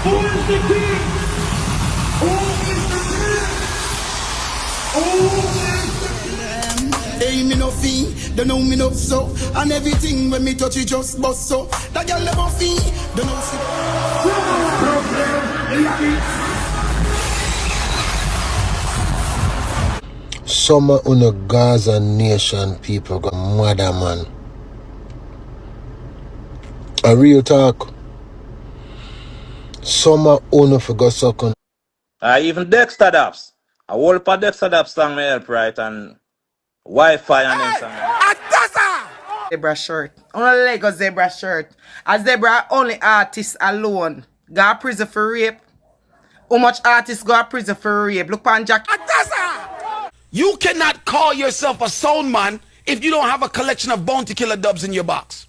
Who is the king? Who is the king? Who is the king? Hey, me no fee, don't know me no so. And everything when me touch it just bust so. That girl never fee, don't know see. Some of the Gaza nation people got mother, man. A real talk. Some of you forgot suck on. Even Dexta Daps. I whole part Dexta Daps song me help right and Wi-Fi and them song. Zebra shirt. Only Lego zebra shirt. A zebra only artist alone. Got prison for rape. How much artists got prison for rape? Look on Jack. You cannot call yourself a sound man if you don't have a collection of Bounty Killer dubs in your box.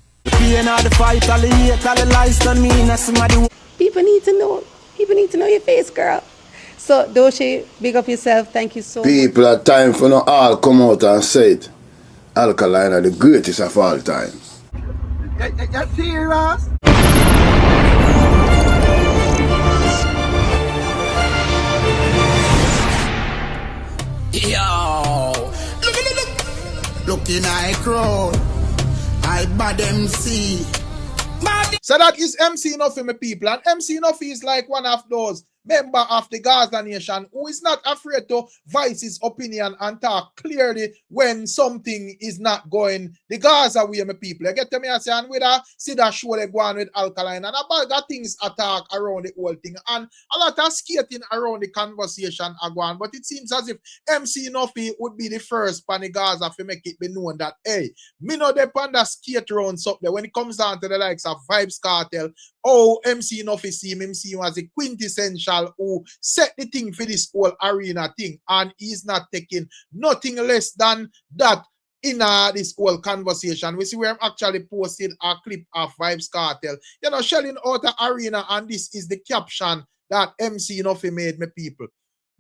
People need to know. People need to know your face, girl. So, Doshi, big up yourself. Thank you so much. People at time for no all come out and say it. Alkaline are the greatest of all time. You serious? Yo, look in my crowd, I bad MC. So that is MC Nuffy, my people. And MC Nuffy is like one of those member of the Gaza nation who is not afraid to voice his opinion and talk clearly when something is not going the Gaza way, my people. You get to me, I say, and with a see that show they go on with Alkaline and about that things attack around the whole thing and a lot of skating around the conversation are going. But it seems as if MC Nuffy would be the first pan the Gaza to make it be known that, hey, me no depend on skate around something when it comes down to the likes of Vybz Kartel. Oh, MC Nuffy see him as a quintessential who set the thing for this whole arena thing, and he's not taking nothing less than that in this whole conversation. We see where I'm actually posted a clip of Vybz Kartel, you know, shelling out the arena, and this is the caption that MC Nuffy made, my people.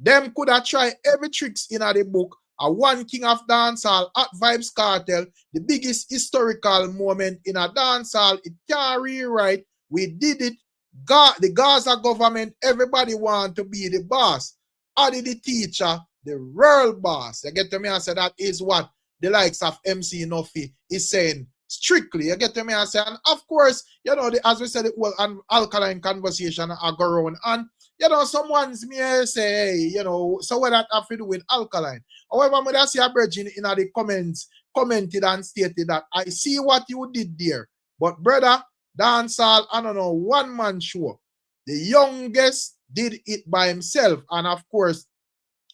Them could have tried every tricks in the book. A one king of dancehall at Vybz Kartel, the biggest historical moment in a dancehall. It can't rewrite. We did it. The Gaza government, everybody want to be the boss. Adi the teacher, the real boss. You get to me and say that is what the likes of MC Nuffy is saying strictly. You get to me and say, and of course, you know, as we said, it was an Alkaline conversation I go around. And, you know, someone's may say, hey, you know, so what that have to do with Alkaline? However, when I see a virgin in the comments commented and stated that I see what you did there. But brother, dancehall, I don't know, one-man show. The youngest did it by himself. And of course,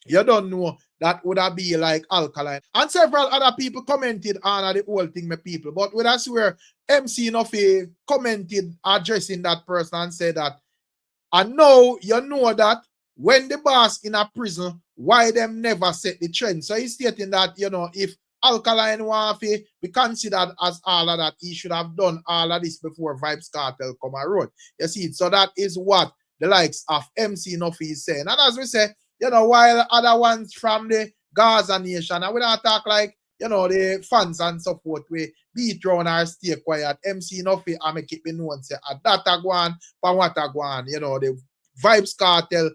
you don't know that would have be like Alkaline. And several other people commented on the whole thing, my people. But with us where MC Nuffy commented addressing that person and said that, and now you know that when the boss in a prison, why them never set the trend. So he's stating that, you know, if Alkaline want to be considered as all of that, he should have done all of this before Vybz Kartel come around. You see, so that is what the likes of MC Nuffy is saying. And as we say, you know, while other ones from the Gaza nation, and we don't talk like, you know, the fans and so forth, we beat round or stay quiet. MC Nuffy, I make it be known, say, a data go on, pa what go on, you know, the Vybz Kartel.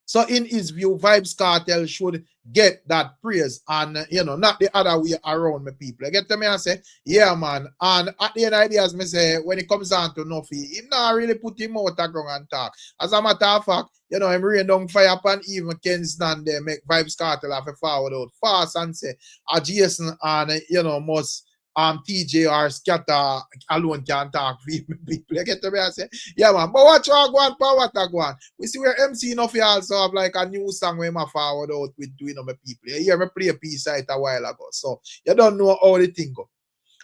So in his view, Vybz Kartel should get that praise and, you know, not the other way around, my people. I get to me and say, yeah, man. And at the end of the day, as me say, when it comes down to Nuffy, he not really put him out the ground and talk. As a matter of fact, you know, him rain down fire upon even Kingston there, make Vybz Kartel have a forward out fast and say, Jason and, you know, must TJ or Scatter alone can talk for people. You get to me and say, yeah, man. But what you go on, what I go on. We see where MC Nuffy also have like a new song where I forward out with doing my people. You hear me play a piece right a while ago. So you don't know how the thing go.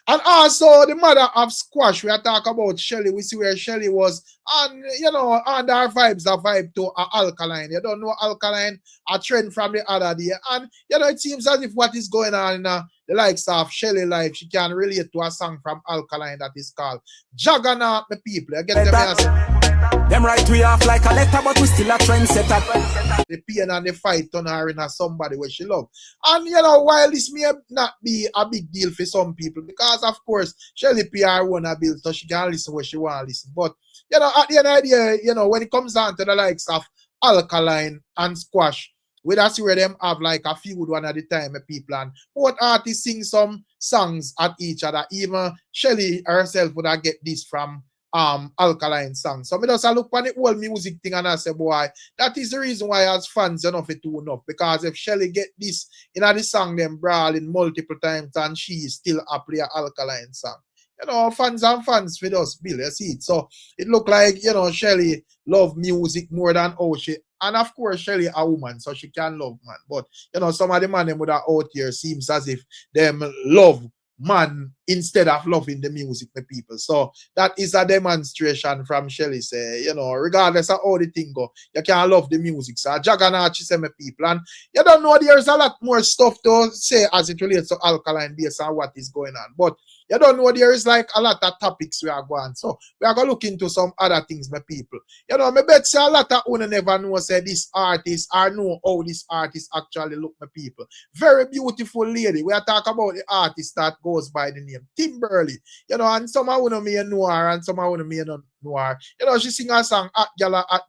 And also the mother of Squash, we are talking about Shelly. We see where Shelly was on, you know, under our vibes, a vibe to Alkaline. You don't know Alkaline, a trend from the other day. And, you know, it seems as if what is going on in the likes of Shelly life, she can relate to a song from Alkaline that is called Juggernaut, the people. You get them here? Them write we off like a letter, but we still a trendsetter. The pain and the fight turn her into somebody where she love. And you know, while this may not be a big deal for some people, because of course Shelly PR won a bill so she can listen where she want to listen. But you know, at the end of the day, you know, when it comes down to the likes of Alkaline and Squash, we that's where them have like a feud one at the time, people, and both artists sing some songs at each other. Even Shelly herself would have get this from Alkaline song. So me just look on the whole music thing and I say, boy, that is the reason why as fans you know for tune up. Because if Shelly get this in the song them brawling multiple times and she is still a play Alkaline song. You know, fans and fans with us, Bill, you see it. So it look like, you know, Shelly love music more than how she, and of course Shelly a woman, so she can love man. But you know, some of the man them would have out here seems as if them love man instead of loving the music, the people. So that is a demonstration from Shelly say, you know, regardless of how the thing go, you can love the music. So Juggernaut, she say, my people. And you don't know there's a lot more stuff to say as it relates to Alkaline based on what is going on. But you don't know there is like a lot of topics we are going. So we are going to look into some other things, my people. You know, I bet say a lot of one never know say this artist or know how this artist actually look, my people. Very beautiful lady. We are talking about the artist that goes by the name Timberly. You know, and some of them may know her and some of them may not know her. You know, she sing a song, Hot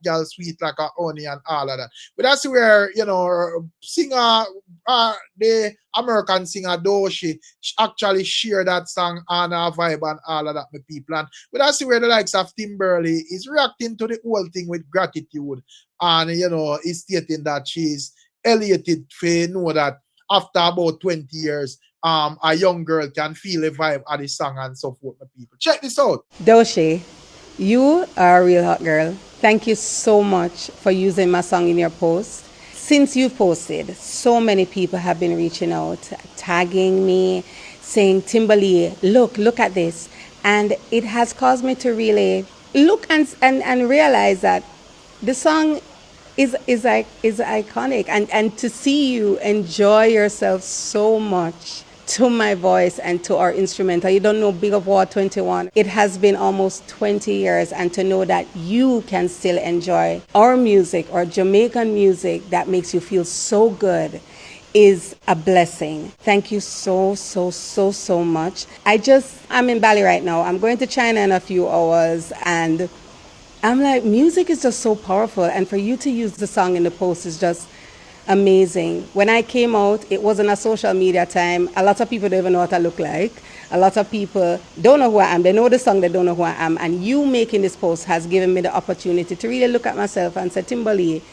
Gal, Sweet Like a Honey and all of that. But that's where, you know, singer, the American singer, though she actually share that song on her vibe and all of that, my people. And but that's where the likes of Timberly is reacting to the whole thing with gratitude. And, you know, is stating that she's elated to know that after about 20 years, a young girl can feel a vibe of the song and so forth, my people. Check this out. Doshi, you are a real hot girl. Thank you so much for using my song in your post. Since you posted, so many people have been reaching out, tagging me, saying, Timberly, look at this. And it has caused me to really look and realize that the song is iconic. And to see you enjoy yourself so much to my voice and to our instrumental. You don't know Big of War 21. It has been almost 20 years, and to know that you can still enjoy our music or Jamaican music that makes you feel so good is a blessing. Thank you so much. I'm in Bali right now. I'm going to China in a few hours, and I'm like, music is just so powerful, and for you to use the song in the post is just amazing. When I came out, it wasn't a social media time. A lot of people don't even know what I look like. A lot of people don't know who I am. They know the song, they don't know who I am. And you making this post has given me the opportunity to really look at myself and say, Timberly,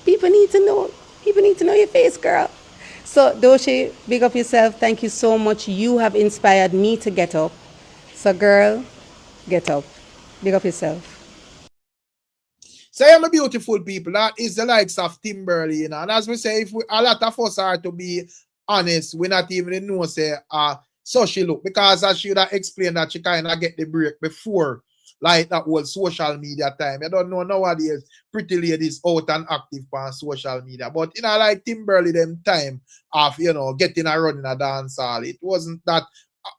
people need to know your face, girl. So Doshi, big up yourself. Thank you so much. You have inspired me to get up. So girl, get up. Big up yourself. So I'm a beautiful people. That is the likes of Timberly, you know. And as we say, if a lot of us are to be honest, we not even know say so she look, because as she would have explained that she kind of get the break before like that whole social media time. I don't know nowadays pretty ladies out and active on social media. But you know, like Timberly them time of, you know, getting a run in a dance hall, it wasn't that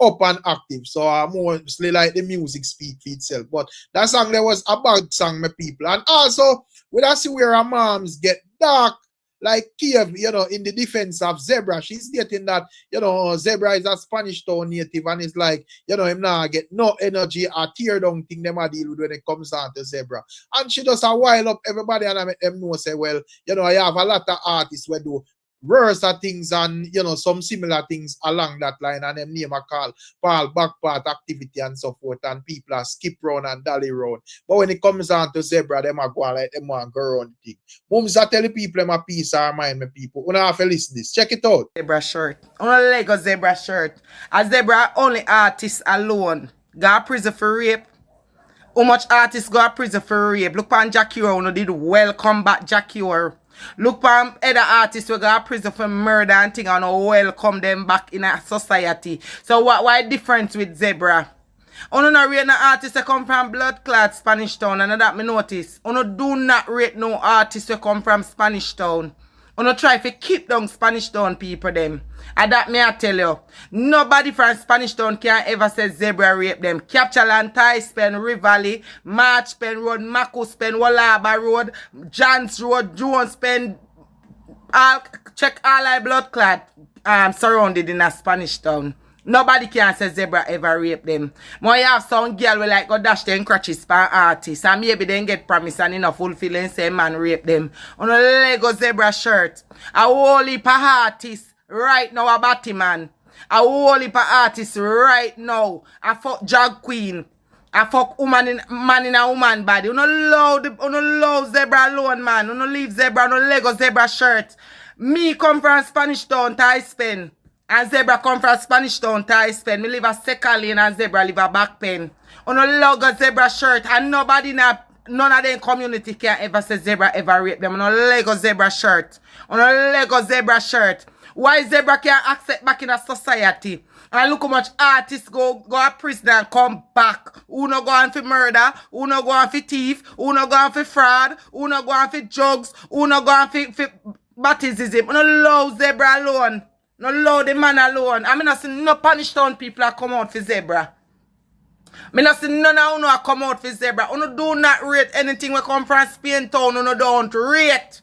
up and active, so mostly like the music speak for itself. But that song there was a bad song, my people. And also we don't see where our moms get dark like Kiev, you know, in the defense of Zebra. She's stating that, you know, Zebra is a Spanish town native and it's like, you know, him now get no energy or tear down thing them a deal with when it comes down to Zebra. And she does a while up everybody and I make them know say, well, you know, I have a lot of artists who do worse things and, you know, some similar things along that line, and them name a call Paul backpart activity and so forth, and people are skip round and dolly round. But when it comes down to Zebra, them are going like them want go around the thing. Mums are tell the people them a peace or mind, my people. You have to listen this. Check it out. Zebra shirt. Only like a Zebra shirt. A Zebra only artist alone got prison for rape. How much artists got prison for rape? Look on Jackie who did welcome back Jackie. Look for other artists who got prison for murder and thing and welcome them back in a society. So why difference with Zebra? Uno not rate no artists that come from blood clot Spanish town, and that me notice. Uno do not rate no artists that come from Spanish town. Uno try to keep down Spanish Town people them. And that me I tell you. Nobody from Spanish Town can ever say Zebra rape them. Capture Land, Thai Pen, Rivali, March Pen Road, Marcus Pen, Wallaba Road, Johns Road, Jones Pen, all check all I blood clot surrounded in a Spanish Town. Nobody can say Zebra ever rape them. More you have some girl will like go dash them crutches for artists and maybe they get promise and enough fulfilling say man rape them. On a Lego Zebra shirt. A whole heap of artists right now a Batman. A whole heap of artists right now. A fuck drag queen. I fuck man in a woman body. You no love Zebra alone, man. You no leave Zebra, no Lego Zebra shirt. Me come from Spanish Town, Thai Pen. And Zebra come from Spanish Town, Thai Pen. Me live a second lane and Zebra live a back pen. You no logo Zebra shirt. And nobody none of them community can ever say Zebra ever rape them. You no Lego Zebra shirt. You no Lego Zebra shirt. Why Zebra can't accept back in a society? And look how much artists go to prison and come back. Who no go on for murder, who no go on for thief, who no go on for fraud, who no go on for drugs, who no go on for baptism. No love Zebra alone. No love the man alone. I mean, I see no Spanish Town people come out for Zebra. I mean, I see none of you come out for Zebra. You do not rate anything we come from Spain Town. You don't rate.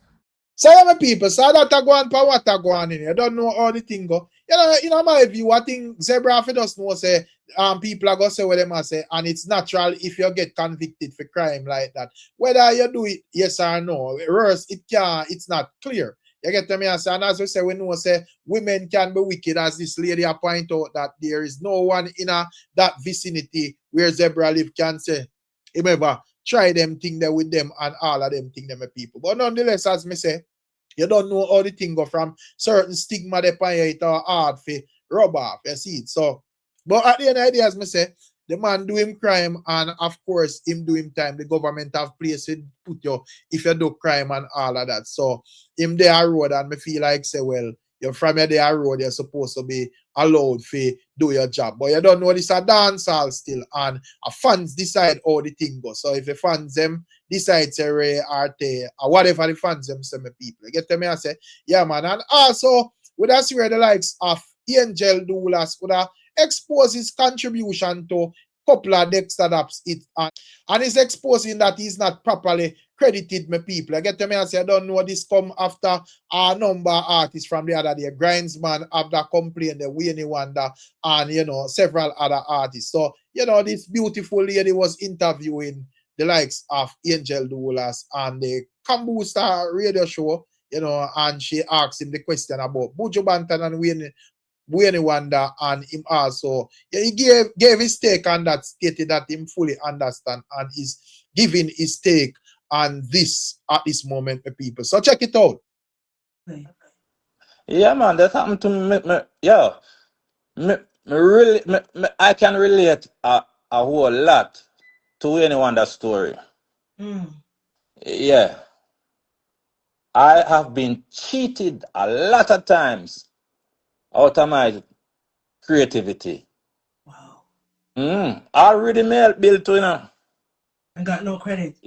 So my people, so that I go on for what I go on in. You don't know how the thing go. You know my view, I think Zebra if you just know say people are gonna say what they must say, and it's natural if you get convicted for crime like that. Whether you do it yes or no, worse it's not clear. You get me? And as we say, we know say women can be wicked, as this lady point out that there is no one in that vicinity where Zebra live can say, remember, try them thing there with them and all of them thing them people. But nonetheless, as me say, you don't know how the thing go from certain stigma they pay it or hard for rub off, you see it. So, but at the end of the day, as me say, the man do him crime and of course him do him time. The government have place to put you if you do crime and all of that. So him there road and me feel like say, well, you're from your there road, you're supposed to be allowed to do your job. But you don't know this a dancehall still and fans decide how the thing goes. So if the fans them decide say Ray Arte or whatever the fans them say me people. You get me? I say, yeah man. And also with us where the likes of Angel Doulas could expose his contribution to couple of Dexta Daps it and he's exposing that he's not properly credited me people. I get to me and say I don't know this come after a number of artists from the other day. Grindsman after complain the Winnie Wonder and you know several other artists. So you know this beautiful lady was interviewing the likes of Angel Doulas and the Kambu Star radio show, you know, and she asked him the question about Buju Banton and Winnie Wonder, and him also he gave his take on that, stated that him fully understand and is giving his take on this at this moment, people. So check it out. Yeah, man, that happened to me. I can relate a whole lot to anyone that story. Yeah. I have been cheated a lot of times out of my creativity. Wow. I already mail bill to you know. And got no credit.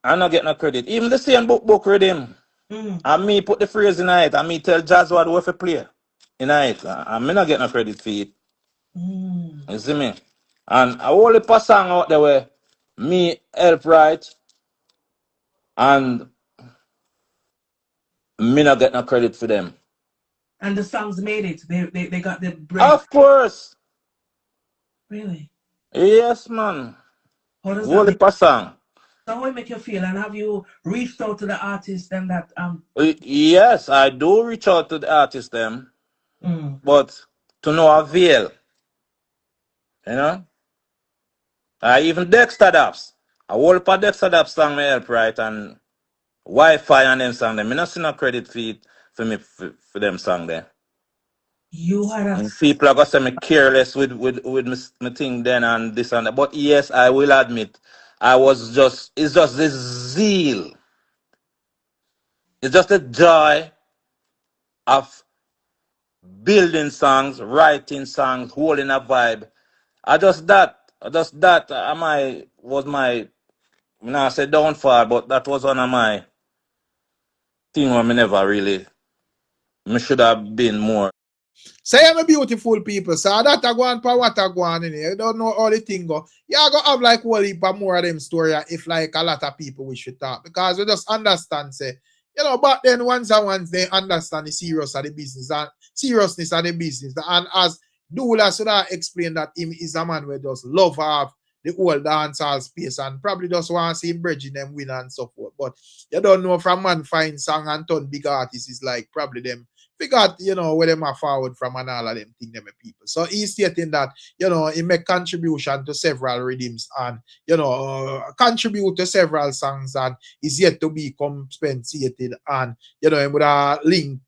I not get no credit. Even the same book read him. And me put the phrase in it and me tell Jazz what we have play in it. And me not get no credit for it. You see me? And I only pass song out there where me help write and me not get no credit for them. And the songs made it. They got the break. Of course. Really? Yes, man. How does Only pass song. So how it make you feel? And have you reached out to the artists and that Yes, I do reach out to the artists them, but to no avail. You know? Even Dexta Daps. I whole for Dexta Daps song me help right and Wi-Fi and them song them. Me not see no credit for it for me for them song there. You had a... And people are gonna say me careless with my thing then and this and that. But yes, I will admit it's just this zeal. It's just the joy of building songs, writing songs, holding a vibe. Was my, I say downfall, but that was one of my thing where me never really I should have been more. Say I'm a beautiful people, so that I go on for what I go on in here. You don't know all the thing go. Yeah, I go have like whole heap of more of them story if like a lot of people we should talk. Because we just understand, say, you know, but then once they understand the seriousness of the business and seriousness of the business. And as Dula should have explained that him is a man who just love have the whole dancehall space and probably just want to see him bridging them win and so forth. But you don't know from man find song and turn big artists is like probably them figure, you know, where them are forward from and all of them thing them people. So he's stating that, you know, he make contribution to several rhythms and, you know, contribute to several songs and is yet to be compensated and, you know, he would have link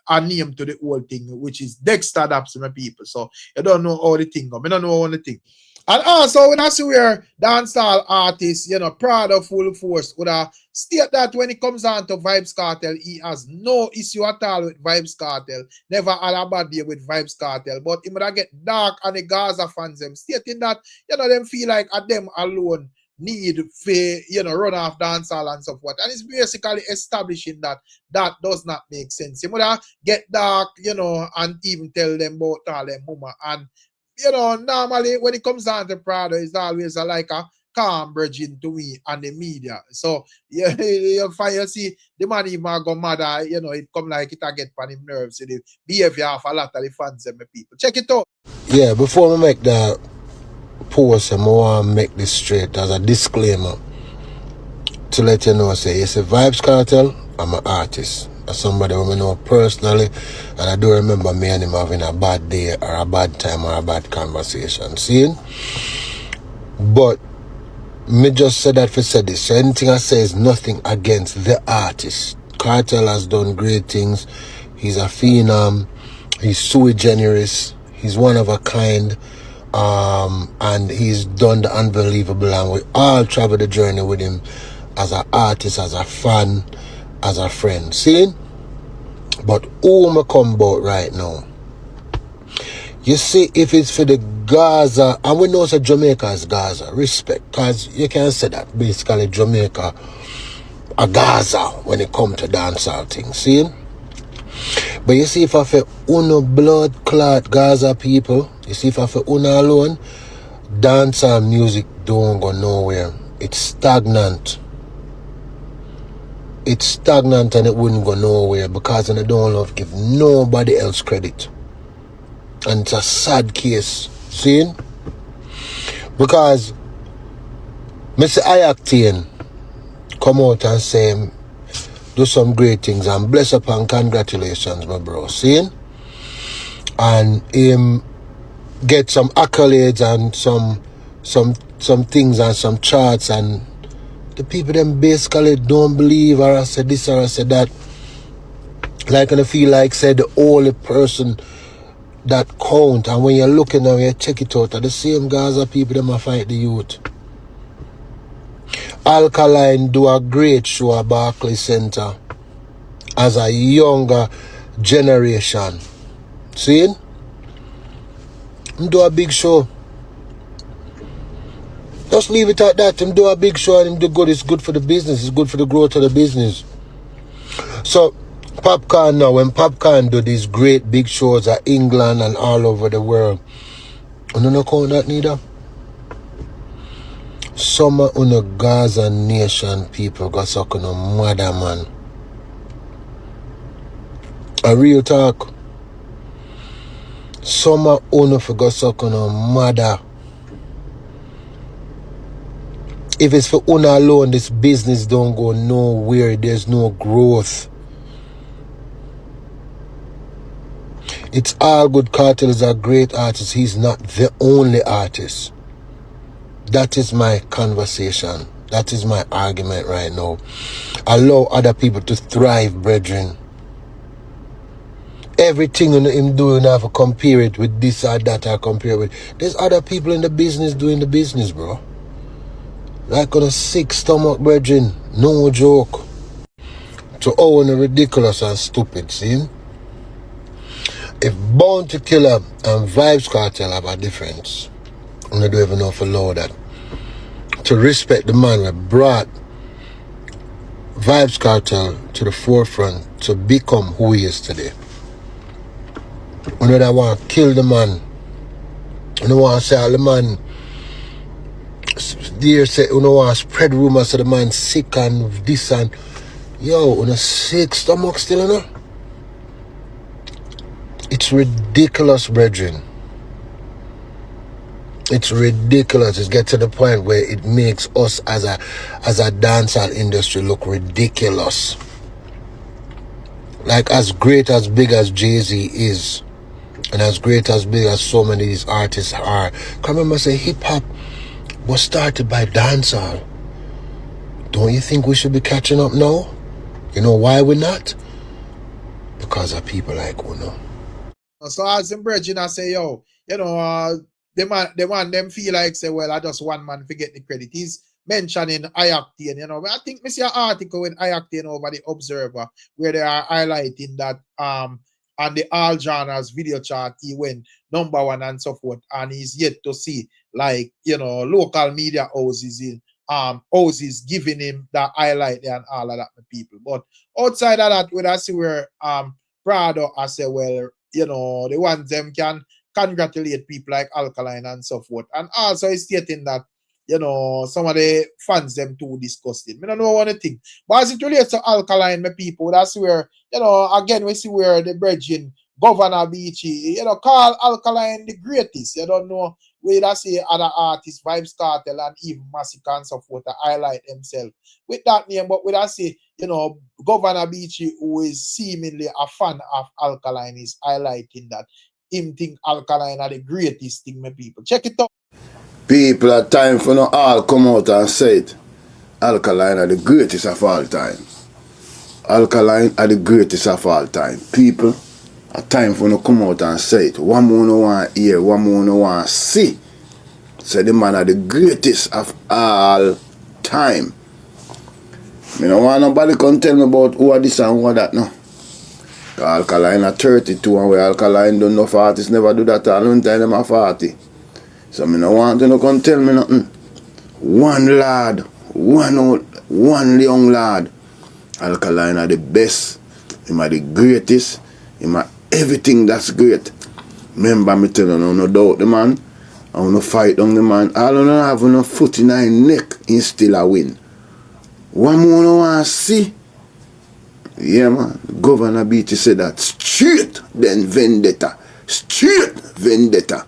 a name to the whole thing, which is Dexta Daps, my people. So you don't know how the thing go. I don't know how the thing. And also, when I see where dancehall artists, you know, proud of full force, would state that when it comes on to Vybz Kartel, he has no issue at all with Vybz Kartel. Never had a bad day with Vybz Kartel. But he would get dark on the Gaza fans, them stating that, you know, them feel like at them alone need for, you know, run off dancehall and so forth. And it's basically establishing that that does not make sense. You would get dark, you know, and even tell them about all them mama. And you know, normally when it comes down to Prado, it's always like a calm bridging to me and the media. So you see the man even go mad, you know, it come like it get on him nerves. The behavior of a lot of the fans and the people. Check it out. Yeah, before we make the post, I want to make this straight as a disclaimer to let you know, say, it's a Vybz Kartel, I'm an artist. As somebody who I know personally, and I do remember me and him having a bad day or a bad time or a bad conversation. See? But me just said that for said this. So anything I say is nothing against the artist. Kartel has done great things. He's a phenom. He's sui generis. He's one of a kind. And he's done the unbelievable, and we all travel the journey with him as an artist, as a fan, as a friend. See? But who am I come about right now? You see, if it's for the Gaza, and we know that Jamaica is Gaza, respect, because you can say that basically Jamaica a Gaza when it comes to dancehall things, see? But you see, if I feel uno blood clot Gaza people, you see, if I feel uno alone, dancehall music don't go nowhere. It's stagnant. It's stagnant and it wouldn't go nowhere because I don't love to give nobody else credit. And it's a sad case. See? Because Mr. Ayactane come out and say do some great things and bless up and congratulations, my bro. See? And him get some accolades and some things and some charts, and the people them basically don't believe, or I said this or I said that. Like, and I feel like said the only person that count, and when you're looking and you check it out, are the same Gaza people them a fight the youth. Alkaline do a great show at Barclays Center as a younger generation. See? Do a big show. Just leave it at that. Him do a big show and him do good. It's good for the business. It's good for the growth of the business. So, Popcorn now, when Popcorn do these great big shows at England and all over the world, you don't count that neither? Some of the Gaza nation people got sucking a mother, man. A real talk. Some of you forgot sucking a mother. If it's for una alone, this business don't go nowhere. There's no growth. It's all good. Kartel is a great artist. He's not the only artist. That is my conversation. That is my argument right now. Allow other people to thrive, brethren. Everything him doing, have to compare it with this or that or compare with. There's other people in the business doing the business, bro. Like on a sick stomach, brethren. No joke. To all ridiculous and stupid, see? If Bounty Killer and Vybz Kartel have a difference, and I don't even know if I know that, to respect the man that brought Vybz Kartel to the forefront to become who he is today. You know that want to kill the man. You know want to say all the man there say you know want to spread rumors of the man sick and this and yo, you know sick stomach still, you know? It's ridiculous, brethren. It's ridiculous. It gets to the point where it makes us as a dancehall industry look ridiculous. Like as great as big as Jay-Z is, and as great as big as so many of these artists are. Can remember say hip hop was started by dancehall. Don't you think we should be catching up now? You know why we're not? Because of people like Uno. So as them brethren I say, yo, you know, they want them feel like say, well, I just one man forget the credit. He's mentioning Ioctane, you know. But I think I see an article in Ioctane over the Observer where they are highlighting that on the all genres video chart he went #1 and so forth, and he's yet to see like, you know, local media houses in houses giving him that highlight there and all of that people. But outside of that, when I see where Prado I say, well, you know, the ones them can congratulate people like Alkaline and so forth. And also he's stating that, you know, some of the fans them too disgusting. I don't know what to think. But as it relates to Alkaline, my people, that's where, you know, again, we see where the brethren, Governor Beachy, you know, call Alkaline the greatest. You don't know, we that say other artists, Vybz Kartel and even Massacre and so forth, to highlight themselves with that name. But we that say, you know, Governor Beachy, who is seemingly a fan of Alkaline, is highlighting that him think Alkaline are the greatest thing, my people. Check it out. People at time for no all come out and say it. Alkaline are the greatest of all time. Alkaline are the greatest of all time. People, at time for no come out and say it. One more no want hear, one more no want see. Say the man are the greatest of all time. Me no want nobody come tell me about who are this and who are that no. Alkaline are 32 and where Alkaline don't know artists never do that all one time them are 40. So me no want to no come tell me nothing. One lad, one young lad. Alkaline are the best. Him are the greatest. Him are everything that's great. Remember me telling you, no doubt the man. I want to fight on the man. All of them have no foot in his neck, he still a win. One more no want to see. Yeah man, Governor Beatty said that straight then vendetta. Straight vendetta.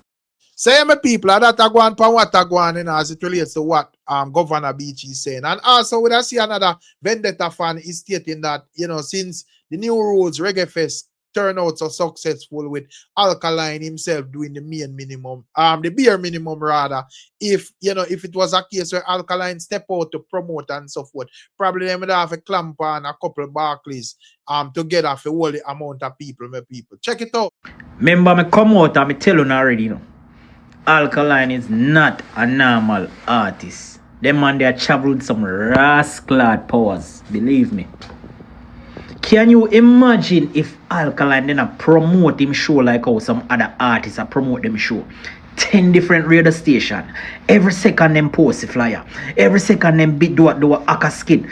Say my people, that I go on for what I go on, you know, as it relates to what Governor Beachy is saying. And also we see another vendetta fan is stating that, you know, since the new rules, Reggae Fest turn out so successful with Alkaline himself doing the the bare minimum rather, if you know, if it was a case where Alkaline step out to promote and so forth, probably they would have a clamp and a couple of Barclays together for all the amount of people, my people. Check it out. Remember me come out and me tell you already, you know. Alkaline is not a normal artist. Them man they traveled some rascal powers, believe me. Can you imagine if Alkaline then promote him show like how some other artists promote them show? 10 different radio station. Every second them post a flyer. Every second them do a hacker skin.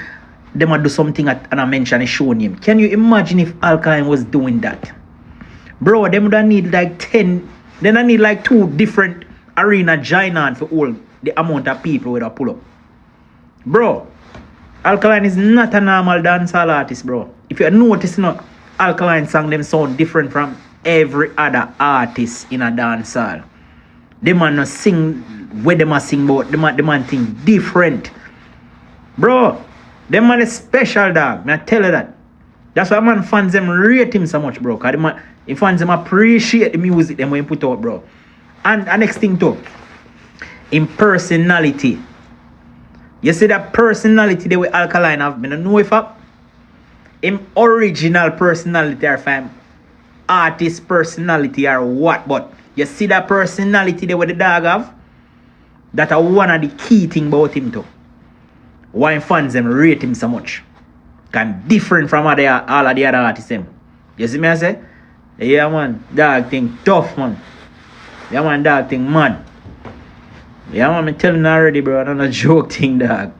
Them do something and I mention a show name. Can you imagine if Alkaline was doing that? Bro, them would need like 10. Then I need like 2 different arena giant for all the amount of people where I pull up. Bro, Alkaline is not a normal dancehall artist, bro. If you notice, not Alkaline song them sound different from every other artist in a dancehall. They man not sing where they must sing about. The man think different. Bro, them man is special, dog. I tell you that. That's why man fans them rate him so much, bro. Cause the fans them appreciate the music them when you put out, bro. And next thing too, in personality. You see that personality the way Alkaline have been. I don't know if him original personality or fam artist personality or what, but you see that personality the way the dog have. That are one of the key thing about him too. Why fans them rate him so much. I'm different from all of the other artists them. You see me I say? Yeah man, dog thing tough man. Yeah man, dog thing mad. Yeah man, I'm telling you already bro, I'm not a joke thing dog.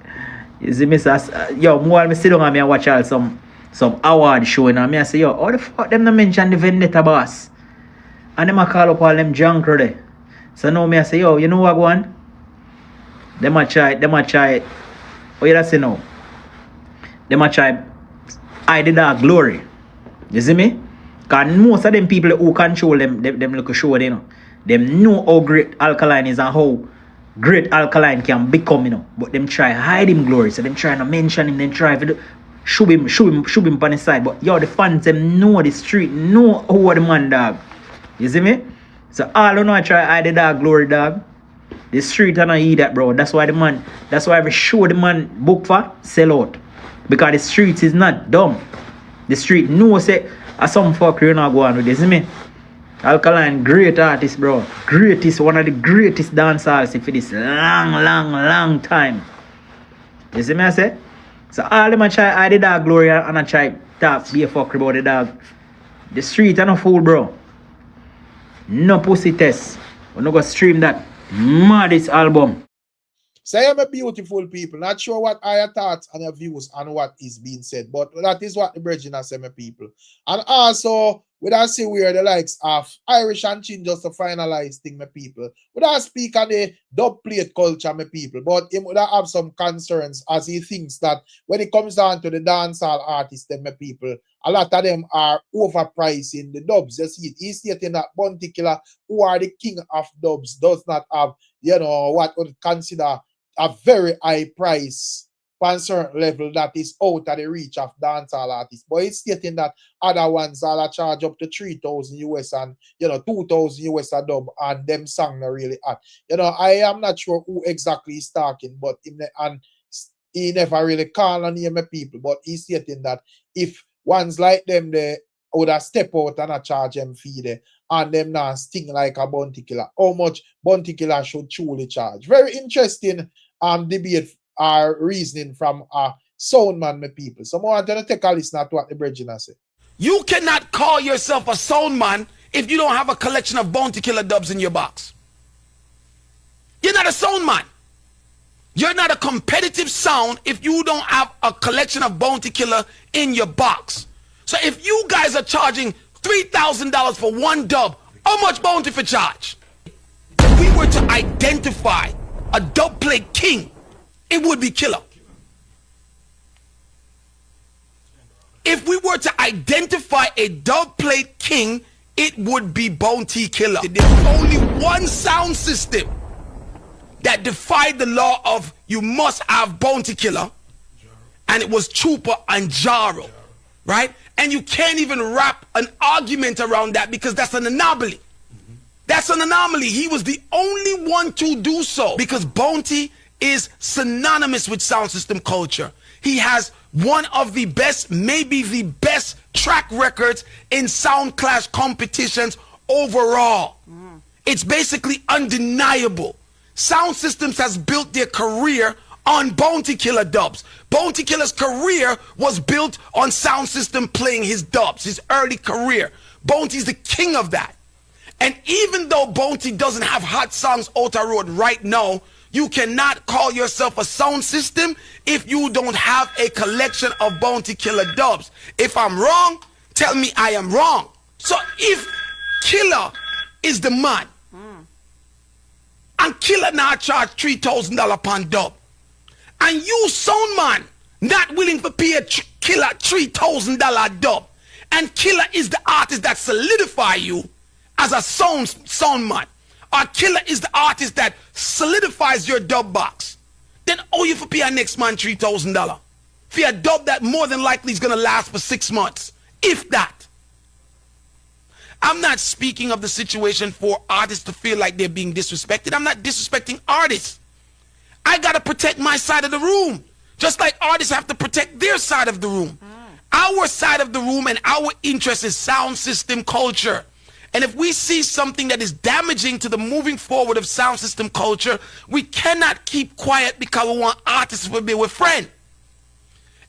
You see me say, yo, while me sit down and me watch all some award show and me I say, yo, how the fuck them not mention the Vendetta boss? And them a call up all them junker there. So now me I say, yo, you know what go on? Them a try it. Oh, you that say no? Them a try I did that glory. You see me? Cause most of them people who control them little show, you know. Them know how great Alkaline is and how great Alkaline can become, you know. But them try hide him glory. So them try to mention him, then try to show him on the side. But yo, the fans them know the street, know who the man dog. You see me? So all you know I try hide the dog glory dog. The street and I eat that, bro. That's why every show the man book for sell out. Because the street is not dumb. The street knows say some fuck you not go on with this, see me? Alkaline, great artist, bro. Greatest, one of the greatest dancehall for this long time. You see me I say? So all them I try hide the dog glory and I try talk be a fuck about the dog. The street are no fool, bro. No pussy test. We're not gonna stream that maddest album. Say I'm a beautiful people. Not sure what are your thoughts and your views on what is being said, but that is what the bridging has said, my people. And also, we don't see where the likes of Irish and Chin just to finalize thing, my people. We don't speak on the dubplate culture, my people, but he would have some concerns as he thinks that when it comes down to the dancehall artists, then my people, a lot of them are overpricing the dubs. You see, he's stating that Bounty Killer, who are the king of dubs, does not have, you know, what would consider a very high price on a certain level that is out of the reach of dancehall artists. But it's stating that other ones are charge up to 3,000 US and, you know, 2,000 US a dub, and them song not really hot. You know, I am not sure who exactly is talking, but he never really call on him people, but he's stating that if ones like them, they would have step out and a charge them fee there, and them now sting like a Bounty Killer. How much Bounty Killer should truly charge? Very interesting debate or reasoning from a sound man, my people. So I want to take a listen to what the bridging has said. You cannot call yourself a sound man if you don't have a collection of Bounty Killer dubs in your box. You're not a sound man. You're not a competitive sound if you don't have a collection of Bounty Killer in your box. So if you guys are charging $3,000 for one dub, how much Bounty for charge? If we were to identify a dubplate king, it would be Killer. If we were to identify a dubplate king, it would be Bounty Killer. There's only one sound system that defied the law of you must have Bounty Killer, and it was Trooper and Jaro, right? And you can't even wrap an argument around that because that's an anomaly. That's an anomaly. He was the only one to do so because Bounty is synonymous with sound system culture. He has one of the best, maybe the best track records in sound clash competitions overall. It's basically undeniable. Sound Systems has built their career on Bounty Killer dubs. Bounty Killer's career was built on Sound System playing his dubs, his early career. Bounty's the king of that. And even though Bounty doesn't have hot songs out the road right now, you cannot call yourself a sound system if you don't have a collection of Bounty Killer dubs. If I'm wrong, tell me I am wrong. So if Killer is the man, and Killer now charge $3,000 per dub, and you sound man not willing to pay a Killer $3,000 dub, and Killer is the artist that solidify you as a sound man, or Killer is the artist that solidifies your dub box, then you for pay a next man $3,000 for a dub that more than likely is gonna last for 6 months, if that. I'm not speaking of the situation for artists to feel like they're being disrespected. I'm not disrespecting artists. I gotta protect my side of the room, just like artists have to protect their side of the room. Our side of the room and our interest is sound system culture. And if we see something that is damaging to the moving forward of sound system culture, we cannot keep quiet because we want artists to be with friends.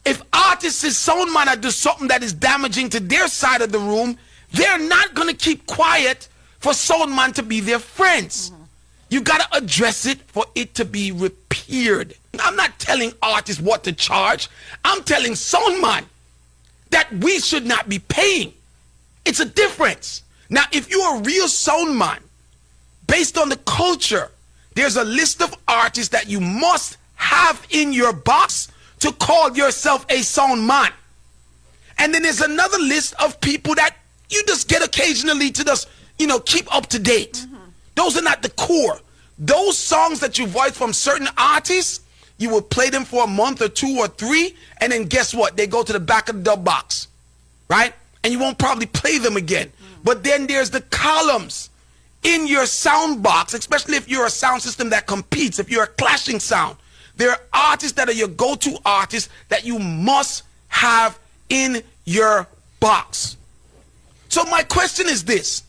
If artists is sound man do something that is damaging to their side of the room, they're not going to keep quiet for sound man to be their friends. You got to address it for it to be repaired. I'm not telling artists what to charge. I'm telling sound man that we should not be paying. It's a difference. Now, if you're a real sound man, based on the culture, there's a list of artists that you must have in your box to call yourself a sound man. And then there's another list of people that you just get occasionally to just, you know, keep up to date. Those are not the core. Those songs that you voice from certain artists, you will play them for a month or 2 or 3, and then guess what? They go to the back of the dub box, right? And you won't probably play them again. But then there's the columns in your sound box, especially if you're a sound system that competes, if you're a clashing sound. There are artists that are your go-to artists that you must have in your box. So my question is this.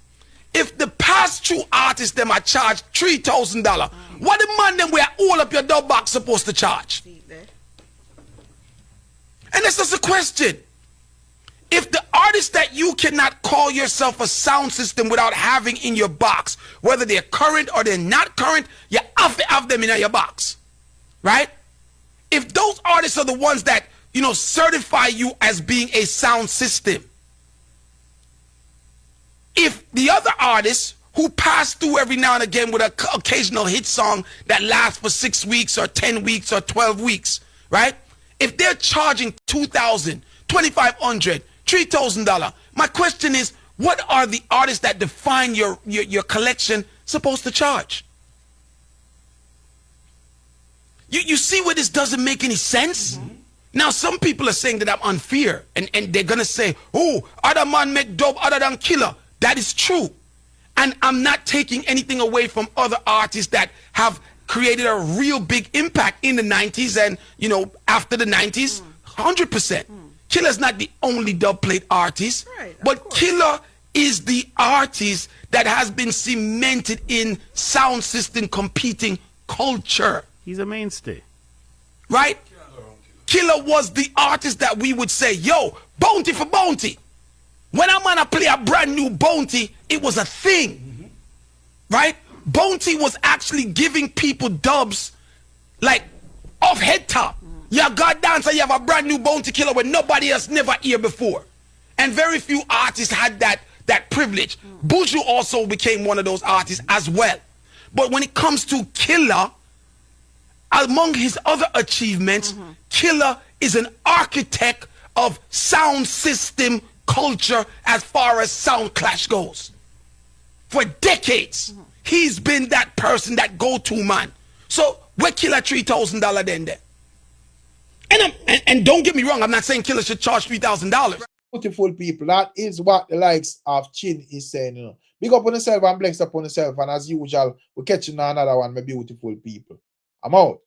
If the past 2 artists them are charged $3,000, what the man them where all up your dub box supposed to charge? And that's just a question. If the artist that you cannot call yourself a sound system without having in your box, whether they're current or they're not current, you have to have them in your box, right? If those artists are the ones that, you know, certify you as being a sound system, if the other artists who pass through every now and again with an occasional hit song that lasts for 6 weeks or 10 weeks or 12 weeks, right? If they're charging $2,000, $2,500, $3,000, my question is, what are the artists that define your collection supposed to charge? You see where this doesn't make any sense? Now, some people are saying that I'm unfair, and they're going to say, oh, other man make dub other than Killer. That is true. And I'm not taking anything away from other artists that have created a real big impact in the 90s and, you know, after the 90s, 100%. Killer's not the only Dubplate artist, but Killer is the artist that has been cemented in sound system competing culture. He's a mainstay. Right? Killer was the artist that we would say, yo, bounty for bounty. When a man play a brand new bounty, it was a thing. Right? Bounty was actually giving people dubs like off head top. Yeah, God dancer, you have a brand new bounty killer when nobody else never hear before. And very few artists had that privilege. Buju also became one of those artists as well. But when it comes to Killer, among his other achievements, Killer is an architect of sound system culture as far as sound clash goes. For decades, he's been that person, that go-to man. So where Killer $3,000 then there? And don't get me wrong, I'm not saying Killer should charge $3,000. Beautiful people, that is what the likes of Chin is saying, you know. Big up on yourself and bless up on yourself, and as usual, we'll catch you on another one, my beautiful people. I'm out.